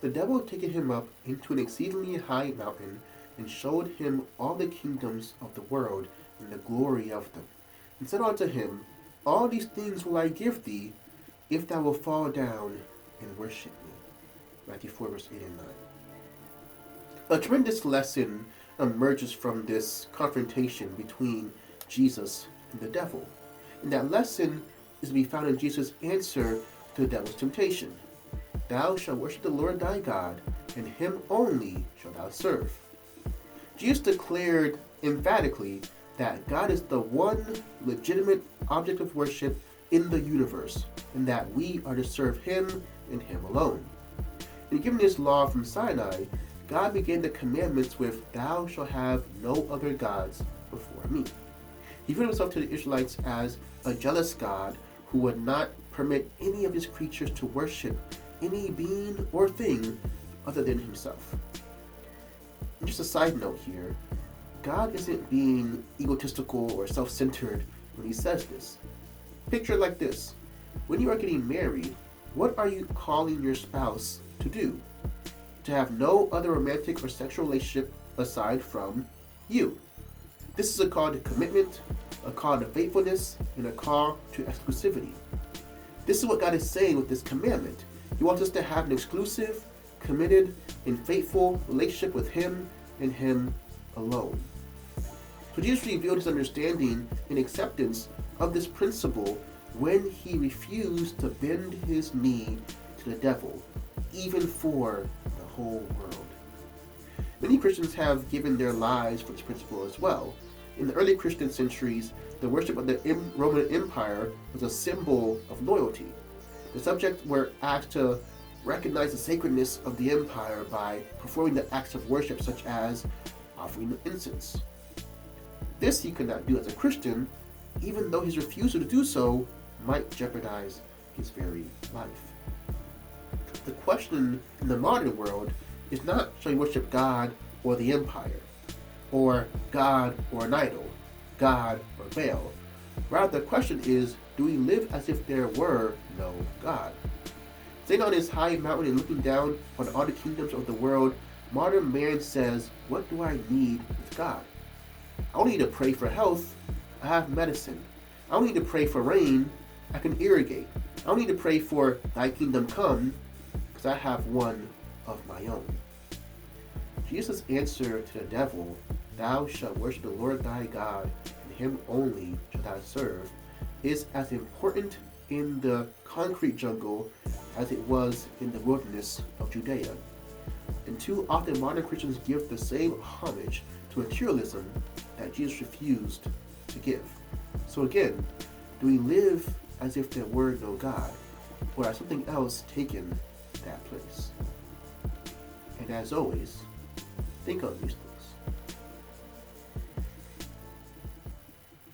The devil had taken him up into an exceedingly high mountain, and showed him all the kingdoms of the world and the glory of them, and said unto him, All these things will I give thee, if thou wilt fall down and worship me. Matthew 4, verse 8 and 9. A tremendous lesson emerges from this confrontation between Jesus and the devil. And that lesson is to be found in Jesus' answer to the devil's temptation. Thou shalt worship the Lord thy God, and him only shalt thou serve. Jesus declared emphatically that God is the one legitimate object of worship in the universe, and that we are to serve him and him alone. In giving this law from Sinai, God began the commandments with, Thou shalt have no other gods before me. He revealed himself to the Israelites as a jealous God who would not permit any of his creatures to worship any being or thing other than himself. And just a side note here, God isn't being egotistical or self-centered when he says this. Picture it like this. When you are getting married, what are you calling your spouse to do? To have no other romantic or sexual relationship aside from you. This is a call to commitment, a call to faithfulness, and a call to exclusivity. This is what God is saying with this commandment. He wants us to have an exclusive, committed, and faithful relationship with him and him alone. So Jesus revealed his understanding and acceptance of this principle when he refused to bend his knee to the devil, even for the whole world. Many Christians have given their lives for this principle as well. In the early Christian centuries, the worship of the Roman Empire was a symbol of loyalty. The subjects were asked to recognize the sacredness of the empire by performing the acts of worship such as offering incense. This he could not do as a Christian, even though his refusal to do so might jeopardize his very life. The question in the modern world is not shall you worship God or the empire, or God or an idol, God or Baal. Rather, the question is, do we live as if there were no God? Sitting on his high mountain and looking down on all the kingdoms of the world, modern man says, what do I need with God? I don't need to pray for health, I have medicine. I don't need to pray for rain, I can irrigate. I don't need to pray for thy kingdom come, because I have one of my own. Jesus' answer to the devil, thou shalt worship the Lord thy God, and him only shalt thou serve, is as important in the concrete jungle as it was in the wilderness of Judea. And too often modern Christians give the same homage to materialism that Jesus refused to give. So again, do we live as if there were no God, or has something else taken that place? And as always, think on these things.